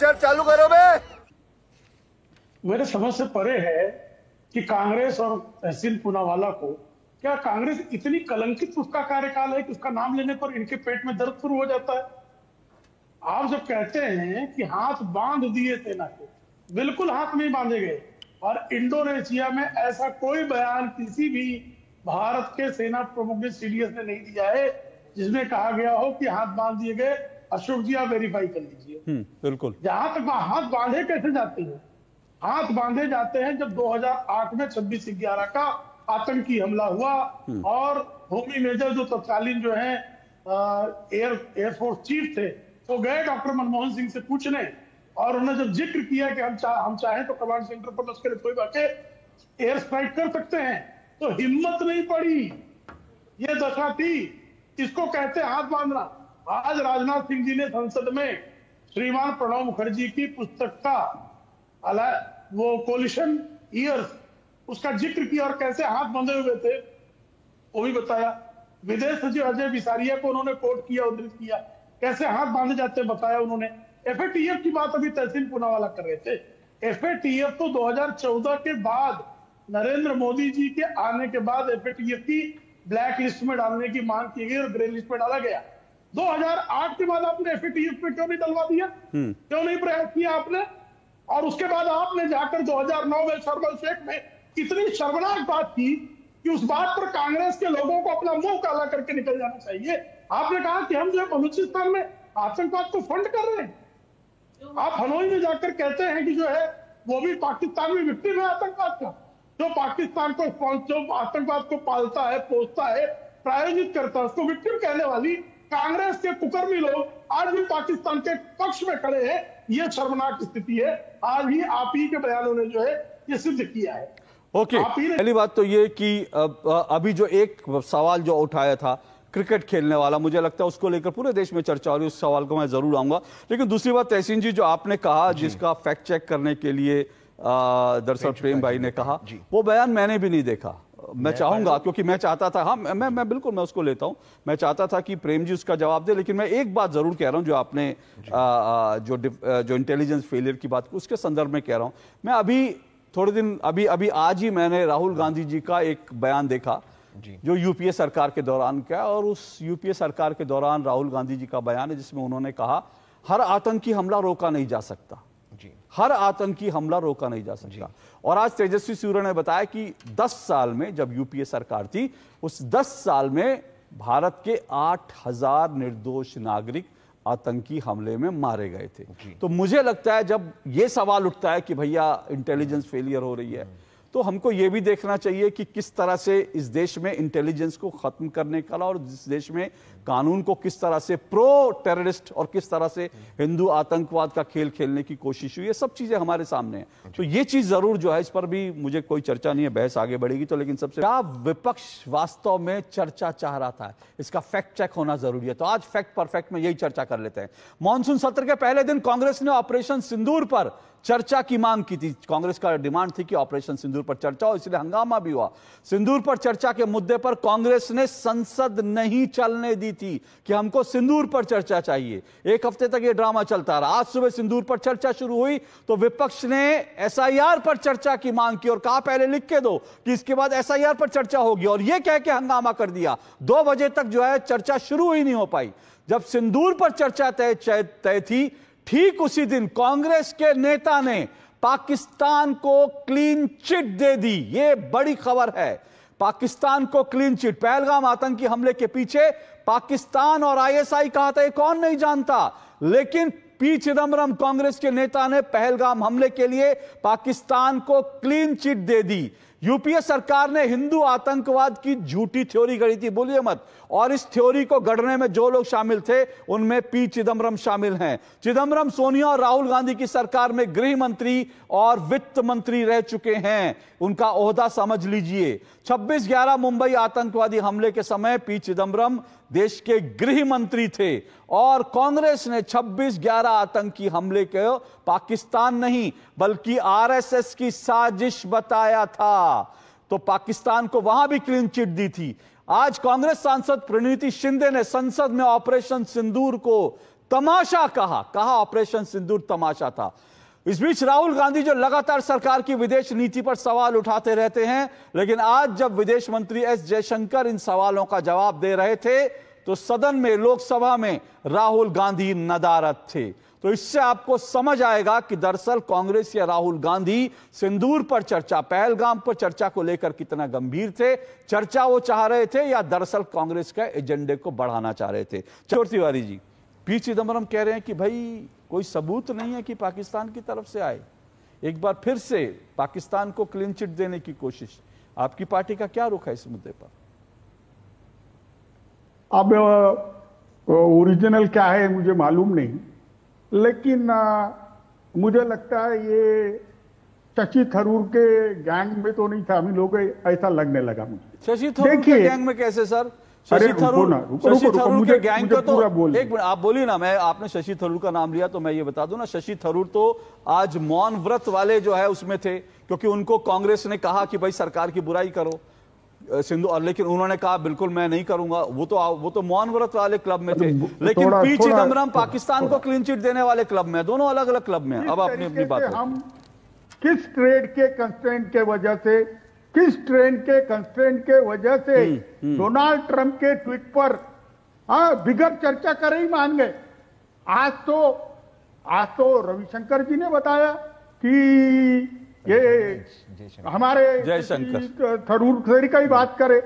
Lecture चालू करो बे। मेरे समझ से परे है कि कांग्रेस और तहसीन पूनावाला को, क्या कांग्रेस इतनी कलंकित उसका कार्यकाल है कि उसका नाम लेने पर इनके पेट में दर्द शुरू हो जाता है? आप जब कहते हैं कि हाथ बांध दिए सेना के, बिल्कुल हाथ नहीं बांधे गए। और इंडोनेशिया में ऐसा कोई बयान किसी भी भारत के सेना प्रमुख ने सीडीएस ने नहीं दिया है जिसमें कहा गया हो कि हाथ बांध दिए गए। अशोक जी, आप वेरीफाई कर लीजिए। बिल्कुल। जहां तक हाथ बांधे कैसे जाते हैं, हाथ बांधे जाते हैं जब 2008 में 26/11 का आतंकी हमला हुआ और होमी मेजर जो तत्कालीन जो है एयरफोर्स चीफ थे, वो गए डॉक्टर मनमोहन सिंह से पूछने, और उन्होंने जब जिक्र किया कि हम चाहें तो कमांड सेंटर पर लश्कर तोयबा के एयर स्ट्राइक कर सकते हैं, तो हिम्मत नहीं पड़ी। ये दशा थी, इसको कहते हैं हाथ बांधना। आज राजनाथ सिंह जी ने संसद में श्रीमान प्रणब मुखर्जी की पुस्तक का वो कोलिशन ईयर्स, उसका जिक्र किया और कैसे हाथ बंधे हुए थे वो भी बताया। विदेश सचिव अजय बिसारिया को उन्होंने कोट किया, उद्धृत किया, कैसे हाथ बांधे जाते बताया उन्होंने। एफएटीएफ की बात अभी तहसीन पूनावाला कर रहे थे। एफएटीएफ तो 2014 के बाद, नरेंद्र मोदी जी के आने के बाद एफएटीएफ की ब्लैक लिस्ट में डालने की मांग की गई और ग्रे लिस्ट में डाला गया। 2008 के बाद आपने एफएटीएफ में क्यों नहीं डलवा दिया? क्यों नहीं प्रयास किया आपने? और उसके बाद आपने जाकर 2009 में शर्मल शेख में इतनी शर्मनाक बात की कि उस बात पर कांग्रेस के लोगों को अपना मुंह काला करके निकल जाना चाहिए। आपने कहा कि हम जो है बलूचिस्तान में आतंकवाद को फंड कर रहे हैं। आप हनोई में जाकर कहते हैं कि जो है वो भी पाकिस्तान में विक्टिम है आतंकवाद का। जो पाकिस्तान को जो आतंकवाद को पालता है, पोसता है, प्रायोजित करता है, उसको विक्टिम कहने वाली कांग्रेस के कुकर्मी लोग आज भी पाकिस्तान के पक्ष में खड़े हैं। ये शर्मनाक स्थिति है। आज ही आप ही के बयानों ने जो है ये सिद्ध किया है। ओके, पहली बात तो ये कि अभी जो एक सवाल जो उठाया था क्रिकेट खेलने वाला, मुझे लगता है उसको लेकर पूरे देश में चर्चा हो रही है, उस सवाल को मैं जरूर आऊंगा। लेकिन दूसरी बात तहसीन जी, जो आपने कहा जिसका फैक्ट चेक करने के लिए दरअसल प्रेम भाई ने कहा, वो बयान मैंने भी नहीं देखा। मैं चाहूंगा, क्योंकि मैं चाहता था, हाँ मैं बिल्कुल मैं उसको लेता हूं, मैं चाहता था कि प्रेम जी उसका जवाब दे। लेकिन मैं एक बात जरूर कह रहा हूं, जो आपने जो इंटेलिजेंस फेलियर की बात, उसके संदर्भ में कह रहा हूं। मैं अभी थोड़े दिन अभी आज ही मैंने राहुल गांधी जी का एक बयान देखा जो यूपीए सरकार के दौरान का, और उस यूपीए सरकार के दौरान राहुल गांधी जी का बयान है जिसमें उन्होंने कहा हर आतंकी हमला रोका नहीं जा सकता, हर आतंकी हमला रोका नहीं जा सकता। और आज तेजस्वी सूर्य ने बताया कि 10 साल में, जब यूपीए सरकार थी, उस 10 साल में भारत के 8000 निर्दोष नागरिक आतंकी हमले में मारे गए थे। तो मुझे लगता है जब यह सवाल उठता है कि भैया इंटेलिजेंस फेलियर हो रही है, तो हमको यह भी देखना चाहिए कि किस तरह से इस देश में इंटेलिजेंस को खत्म करने का, और इस देश में कानून को किस तरह से प्रो टेररिस्ट और किस तरह से हिंदू आतंकवाद का खेल खेलने की कोशिश हुई, ये सब चीजें हमारे सामने हैं। तो ये चीज जरूर जो है, इस पर भी मुझे कोई चर्चा नहीं है, बहस आगे बढ़ेगी तो। लेकिन सबसे क्या विपक्ष वास्तव में चर्चा चाह रहा था, इसका फैक्ट चेक होना जरूरी है। तो आज फैक्ट परफेक्ट में यही चर्चा कर लेते हैं। मॉनसून सत्र के पहले दिन कांग्रेस ने ऑपरेशन सिंदूर पर चर्चा की मांग की थी। कांग्रेस का डिमांड थी कि ऑपरेशन सिंदूर पर चर्चा हो, इसलिए हंगामा भी हुआ। सिंदूर पर चर्चा के मुद्दे पर कांग्रेस ने संसद नहीं चलने दी थी कि हमको सिंदूर पर चर्चा चाहिए। एक हफ्ते तक यह ड्रामा चलता रहा। आज सुबह सिंदूर पर चर्चा शुरू हुई तो विपक्ष ने एसआईआर पर चर्चा की मांग की और कहा पहले लिख के दो कि इसके बाद एसआईआर पर चर्चा होगी, और यह कह के हंगामा कर दिया। 2 बजे तक जो है चर्चा शुरू ही नहीं हो पाई। जब सिंदूर पर चर्चा तय थी, ठीक उसी दिन कांग्रेस के नेता ने पाकिस्तान को क्लीन चिट दे दी। यह बड़ी खबर है, पाकिस्तान को क्लीन चिट। पहलगाम आतंकी हमले के पीछे पाकिस्तान और आईएसआई कहा था, ये कौन नहीं जानता, लेकिन पी चिदम्बरम कांग्रेस के नेता ने पहलगाम हमले के लिए पाकिस्तान को क्लीन चिट दे दी। यूपीए सरकार ने हिंदू आतंकवाद की झूठी थ्योरी गढ़ी थी, बोलिए मत, और इस थ्योरी को गढ़ने में जो लोग शामिल थे उनमें पी चिदम्बरम शामिल हैं। चिदम्बरम सोनिया और राहुल गांधी की सरकार में गृह मंत्री और वित्त मंत्री रह चुके हैं, उनका ओहदा समझ लीजिए। 26/11 मुंबई आतंकवादी हमले के समय पी चिदम्बरम देश के गृह मंत्री थे, और कांग्रेस ने 26/11 आतंकी हमले को पाकिस्तान नहीं बल्कि आरएसएस की साजिश बताया था, तो पाकिस्तान को वहां भी क्लीन चिट दी थी। आज कांग्रेस सांसद प्रणीति शिंदे ने संसद में ऑपरेशन सिंदूर को तमाशा कहा ऑपरेशन सिंदूर तमाशा था। इस बीच राहुल गांधी जो लगातार सरकार की विदेश नीति पर सवाल उठाते रहते हैं, लेकिन आज जब विदेश मंत्री एस जयशंकर इन सवालों का जवाब दे रहे थे तो सदन में, लोकसभा में राहुल गांधी नदारद थे। तो इससे आपको समझ आएगा कि दरअसल कांग्रेस या राहुल गांधी सिंदूर पर चर्चा, पहलगाम पर चर्चा को लेकर कितना गंभीर थे। चर्चा वो चाह रहे थे या दरअसल कांग्रेस का एजेंडे को बढ़ाना चाह रहे थे। किशोर तिवारी जी, पी चिदम्बरम कह रहे हैं कि भाई कोई सबूत नहीं है कि पाकिस्तान की तरफ से आए। एक बार फिर से पाकिस्तान को क्लीन चिट देने की कोशिश। आपकी पार्टी का क्या रुख है इस मुद्दे पर? अब ओरिजिनल क्या है मुझे मालूम नहीं, लेकिन मुझे लगता है ये शशि थरूर के गैंग में तो नहीं था, हम लोग ऐसा लगने लगा मुझे। शशि थरूर के गैंग में कैसे सर? शशि थरूर के गैंग को तो एक मिनट आप बोलिए ना। मैं, आपने शशि थरूर का नाम लिया तो मैं ये बता दूं ना, शशि थरूर तो आज मौन व्रत वाले जो है उसमें थे, क्योंकि उनको कांग्रेस ने कहा कि भाई सरकार की बुराई करो सिंधु, और लेकिन उन्होंने कहा बिल्कुल मैं नहीं करूंगा। वो तो मौन व्रत वाले क्लब में थे, लेकिन पी चिदम्बरम पाकिस्तान को क्लीन चिट देने वाले क्लब में, दोनों अलग अलग क्लब में। अब अपनी अपनी बात, हम किस ट्रेड के कंस्ट्रेंट के वजह से, किस ट्रेंड के कंस्ट्रेंट के वजह से डोनाल्ड ट्रंप के ट्वीट पर बिगर चर्चा कर ही मान गए। आज तो रविशंकर जी ने बताया कि ये हमारे जयशंकर थरूर का ही बात करे।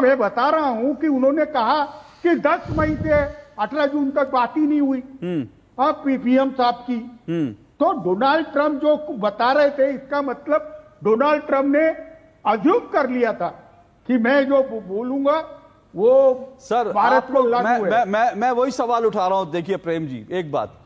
मैं बता रहा हूं कि उन्होंने कहा कि 10 मई से 18 जून तक बात ही नहीं हुई पीएम साहब की। तो डोनाल्ड ट्रंप जो बता रहे थे, इसका मतलब डोनाल्ड ट्रंप ने अज्यूम कर लिया था कि मैं जो बोलूंगा वो सर भारत को लागू है। मैं वही सवाल उठा रहा हूं। देखिए प्रेम जी, एक बात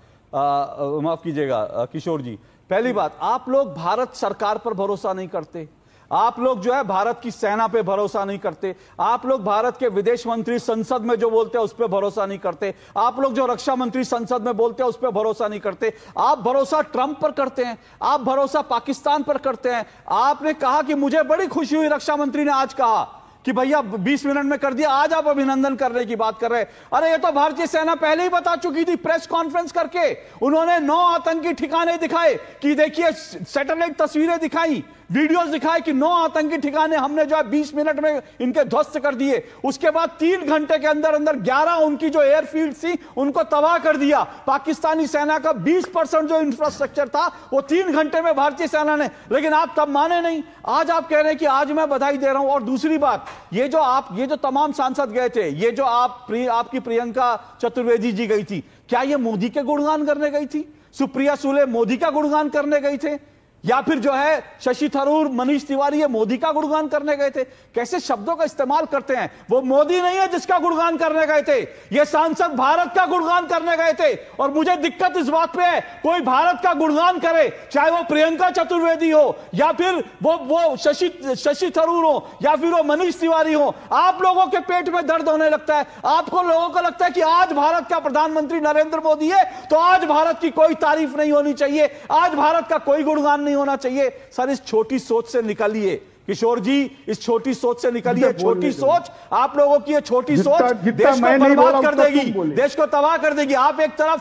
माफ कीजिएगा किशोर जी, पहली बात, आप लोग भारत सरकार पर भरोसा नहीं करते, आप लोग जो है भारत की सेना पे भरोसा नहीं करते, आप लोग भारत के विदेश मंत्री संसद में जो बोलते हैं उस पर भरोसा नहीं करते, आप लोग जो रक्षा मंत्री संसद में बोलते हैं उस पर भरोसा नहीं करते। आप भरोसा ट्रंप पर करते हैं, आप भरोसा पाकिस्तान पर करते हैं। आपने कहा कि मुझे बड़ी खुशी हुई, रक्षा मंत्री ने आज कहा कि भैया 20 मिनट में कर दिया, आज आप अभिनंदन करने की बात कर रहे हैं। अरे ये तो भारतीय सेना पहले ही बता चुकी थी, प्रेस कॉन्फ्रेंस करके उन्होंने 9 आतंकी ठिकाने दिखाए कि देखिए, सैटेलाइट तस्वीरें दिखाई, वीडियोस दिखाए कि 9 आतंकी ठिकाने हमने जो है 20 मिनट में इनके ध्वस्त कर दिए। उसके बाद 3 घंटे के अंदर अंदर 11 उनकी जो एयरफील्ड थी उनको तबाह कर दिया। पाकिस्तानी सेना का 20% जो इंफ्रास्ट्रक्चर था वो 3 घंटे में भारतीय सेना ने, लेकिन आप तब माने नहीं। आज आप कह रहे हैं कि आज मैं बधाई दे रहा हूं। और दूसरी बात, ये जो तमाम सांसद गए थे, ये जो आपकी प्रियंका चतुर्वेदी जी गई थी, क्या ये मोदी के गुणगान करने गई थी? सुप्रिया सुले मोदी का गुणगान करने गई थे? या फिर जो है शशि थरूर, मनीष तिवारी ये मोदी का गुणगान करने गए थे? कैसे शब्दों का इस्तेमाल करते हैं। वो मोदी नहीं है जिसका गुणगान करने गए थे, ये सांसद भारत का गुणगान करने गए थे। और मुझे दिक्कत इस बात पे है, कोई भारत का गुणगान करे, चाहे वो प्रियंका चतुर्वेदी हो या फिर वो शशि थरूर हो या फिर वो मनीष तिवारी हो, आप लोगों के पेट में दर्द होने लगता है। आपको लोगों को लगता है कि आज भारत का प्रधानमंत्री नरेंद्र मोदी है तो आज भारत की कोई तारीफ नहीं होनी चाहिए, आज भारत का कोई गुणगान नहीं होना चाहिए। सर इस छोटी सोच से निकलिए किशोर जी, इस छोटी सोच से निकलिए। छोटी सोच, आप लोगों की ये छोटी सोच देश को बर्बाद कर देगी, देश को तबाह कर देगी। आप एक तरफ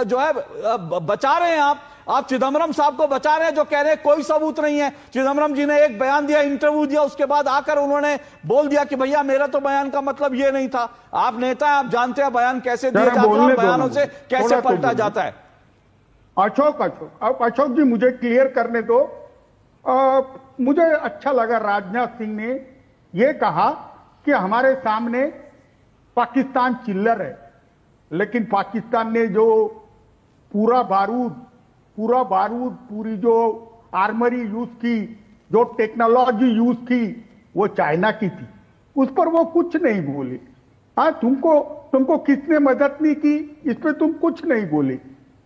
जो है बचा रहे हैं, आप चिदम्बरम साहब को बचा रहे हैं जो कह रहे हैं कोई सबूत नहीं है। चिदम्बरम जी ने एक बयान दिया, इंटरव्यू दिया, उसके बाद आकर उन्होंने बोल दिया कि भैया मेरा तो बयान का मतलब ये नहीं था। आप नेता हैं, आप जानते हैं बयान कैसे दिए जाते हैं, बयानों से कैसे पलटा जाता है। अशोक जी मुझे क्लियर करने दो। मुझे अच्छा लगा राजनाथ सिंह ने यह कहा कि हमारे सामने पाकिस्तान चिल्लर है, लेकिन पाकिस्तान ने जो पूरा बारूद, पूरी जो आर्मरी यूज की, जो टेक्नोलॉजी यूज की, वो चाइना की थी। उस पर वो कुछ नहीं बोले। हाँ, तुमको किसने मदद नहीं की, इस पे तुम कुछ नहीं बोले।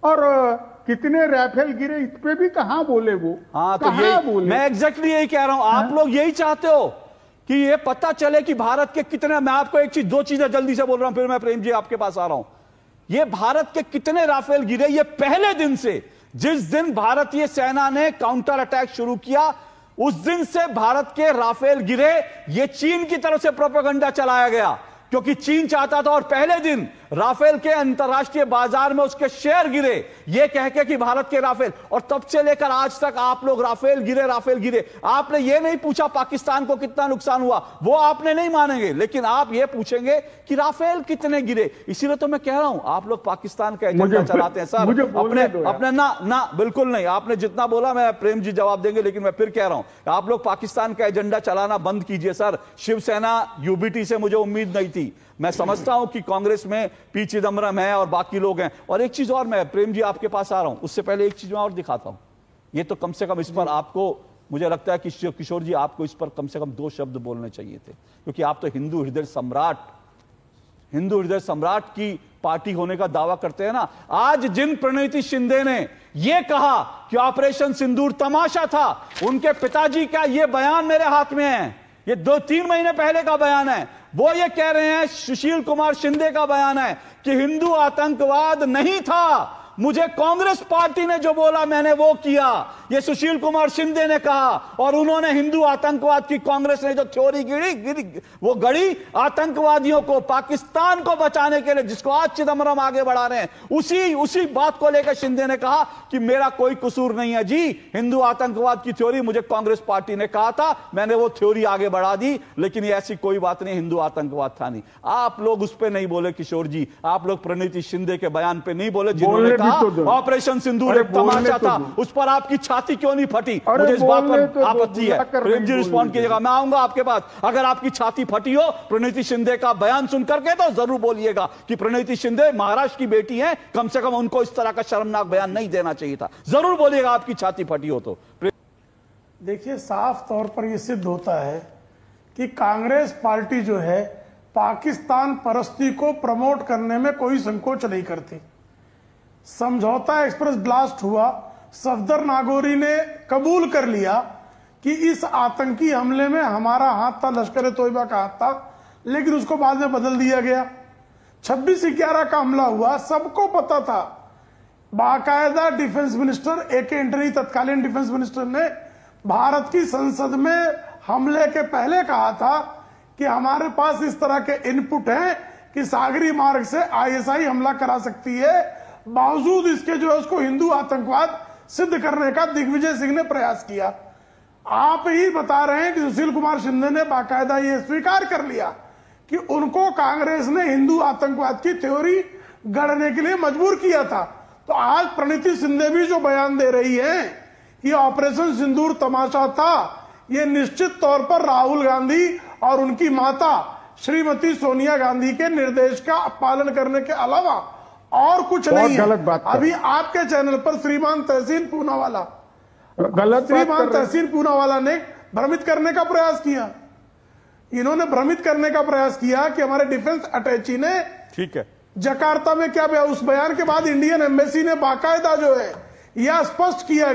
और कितने राफेल गिरे, इस पे भी कहां बोले वो। हाँ, तो ये बोले। मैं एग्जैक्टली यही कह रहा हूं। आप लोग यही चाहते हो कि ये पता चले कि भारत के कितने, मैं आपको दो चीजें जल्दी से बोल रहा हूं, फिर मैं प्रेम जी आपके पास आ रहा हूं। ये भारत के कितने राफेल गिरे, ये पहले दिन से, जिस दिन भारतीय सेना ने काउंटर अटैक शुरू किया उस दिन से भारत के राफेल गिरे। ये चीन की तरफ से प्रोपेगेंडा चलाया गया, क्योंकि चीन चाहता था। और पहले दिन राफेल के अंतर्राष्ट्रीय बाजार में उसके शेयर गिरे, ये कह के कि भारत के राफेल, और तब से लेकर आज तक आप लोग राफेल गिरे। आपने ये नहीं पूछा पाकिस्तान को कितना नुकसान हुआ, वो आपने नहीं मानेंगे, लेकिन आप ये पूछेंगे कि राफेल कितने गिरे। इसीलिए तो मैं कह रहा हूं आप लोग पाकिस्तान का एजेंडा चलाते हैं सर। अपने ना बिल्कुल नहीं, आपने जितना बोला मैं प्रेम जी जवाब देंगे, लेकिन मैं फिर कह रहा हूं आप लोग पाकिस्तान का एजेंडा चलाना बंद कीजिए सर। शिवसेना यूबीटी से मुझे उम्मीद नहीं थी, मैं समझता हूं कि कांग्रेस में पी चिदम्बरम है और बाकी लोग हैं। और एक चीज और, मैं प्रेम जी आपके पास आ रहा हूं, उससे पहले एक चीज मैं और दिखाता हूं। ये तो कम से कम इस पर आपको, मुझे लगता है कि किशोर जी आपको इस पर कम से कम 2 शब्द बोलने चाहिए थे, क्योंकि आप तो हिंदू हृदय सम्राट की पार्टी होने का दावा करते हैं ना। आज जिन प्रणीति शिंदे ने यह कहा कि ऑपरेशन सिंदूर तमाशा था, उनके पिताजी का यह बयान मेरे हाथ में है, ये 2-3 महीने पहले का बयान है। वो ये कह रहे हैं, सुशील कुमार शिंदे का बयान है कि हिंदू आतंकवाद नहीं था, मुझे कांग्रेस पार्टी ने जो बोला मैंने वो किया। ये सुशील कुमार शिंदे ने कहा, और उन्होंने हिंदू आतंकवाद की कांग्रेस ने जो थ्योरी वो गढ़ी आतंकवादियों को, पाकिस्तान को बचाने के लिए, जिसको आज चिदम्बरम आगे बढ़ा रहे हैं, उसी बात को लेकर शिंदे ने कहा कि मेरा कोई कसूर नहीं है जी, हिंदू आतंकवाद की थ्योरी मुझे कांग्रेस पार्टी ने कहा था, मैंने वो थ्योरी आगे बढ़ा दी, लेकिन ये ऐसी कोई बात नहीं, हिंदू आतंकवाद था नहीं। आप लोग उस पर नहीं बोले किशोर जी, आप लोग प्रणीति शिंदे के बयान पे नहीं बोले, जिन्होंने ऑपरेशन सिंदूर एक तमाशा था, उस पर आपकी छाती क्यों नहीं फटी? मुझे इस बात पर आपत्ति है। प्रेम जी रिस्पॉन्ड कीजिएगा, मैं आऊंगा आपके पास। अगर आपकी छाती फटी हो प्रणीति शिंदे का बयान सुन करके, तो जरूर बोलिएगा कि प्रणीति शिंदे महाराष्ट्र की बेटी हैं, कम से कम उनको इस तरह का शर्मनाक बयान नहीं देना चाहिए था। जरूर बोलिएगा आपकी छाती फटी हो तो। देखिए, साफ तौर पर यह सिद्ध होता है कि कांग्रेस पार्टी जो है पाकिस्तान परस्ती को प्रमोट करने में कोई संकोच नहीं करती। समझौता एक्सप्रेस ब्लास्ट हुआ, सफदर नागोरी ने कबूल कर लिया कि इस आतंकी हमले में हमारा हाथ था, लश्कर तोयबा का हाथ था, लेकिन उसको बाद में बदल दिया गया। 26/11 का हमला हुआ, सबको पता था। बाकायदा डिफेंस मिनिस्टर AK एंटनी, तत्कालीन डिफेंस मिनिस्टर ने भारत की संसद में हमले के पहले कहा था कि हमारे पास इस तरह के इनपुट हैं कि सागरी मार्ग से ISI हमला करा सकती है। बावजूद इसके जो है उसको हिंदू आतंकवाद सिद्ध करने का दिग्विजय सिंह ने प्रयास किया। आप ही बता रहे हैं कि सुशील कुमार शिंदे ने बाकायदा ये स्वीकार कर लिया कि उनको कांग्रेस ने हिंदू आतंकवाद की थ्योरी गढ़ने के लिए मजबूर किया था। तो आज प्रणीति शिंदे भी जो बयान दे रही है कि ऑपरेशन सिंदूर तमाशा था, ये निश्चित तौर पर राहुल गांधी और उनकी माता श्रीमती सोनिया गांधी के निर्देश का पालन करने के अलावा और कुछ नहीं है। अभी आपके चैनल पर श्रीमान तहसीन पूनावाला ने भ्रमित करने का प्रयास किया। इन्होंने भ्रमित करने का प्रयास किया कि हमारे डिफेंस अटैची ने, ठीक है, जकार्ता में क्या बयान, उस बयान के बाद इंडियन एम्बेसी ने बाकायदा जो है यह स्पष्ट किया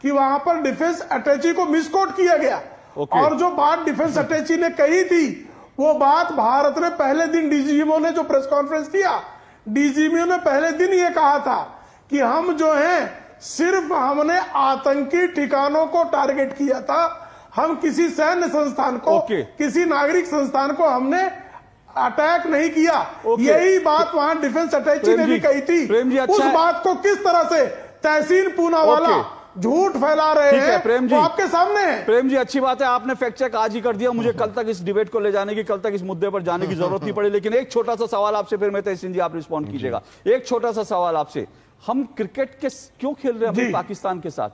कि वहां पर डिफेंस अटैची को मिसकोट किया गया। और जो बात डिफेंस अटैची ने कही थी, वो बात भारत ने पहले दिन डीजीएमओ ने जो प्रेस कॉन्फ्रेंस किया, डीजीएमओ ने पहले दिन ये कहा था कि हम जो हैं सिर्फ हमने आतंकी ठिकानों को टारगेट किया था, हम किसी सैन्य संस्थान को, किसी नागरिक संस्थान को हमने अटैक नहीं किया। यही बात वहां डिफेंस अटैची ने भी कही थी। उस बात को किस तरह से तहसीन पूनावाला झूठ फैला रहे हैं, प्रेम जी, आपके सामने है। प्रेम जी, अच्छी बात है, आपने फैक्ट चेक आज ही कर दिया। मुझे कल तक इस डिबेट को ले जाने की, कल तक इस मुद्दे पर जाने की जरूरत नहीं पड़ी। लेकिन एक छोटा सा सवाल आपसे, फिर मैं तहसीन जी आप रिस्पॉन्ड कीजिएगा। एक छोटा सा सवाल आपसे, हम क्रिकेट के क्यों खेल रहे हैं पाकिस्तान के साथ?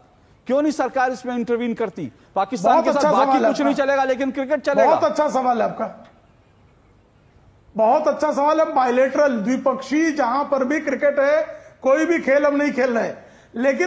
क्यों नहीं सरकार इसमें इंटरवीन करती? पाकिस्तान के साथ बाकी कुछ नहीं चलेगा, लेकिन क्रिकेट चलेगा। बहुत अच्छा सवाल है आपका, बहुत अच्छा सवाल है। बायलेटरल, द्विपक्षीय, जहां पर भी क्रिकेट है, कोई भी खेल हम नहीं खेल रहे, लेकिन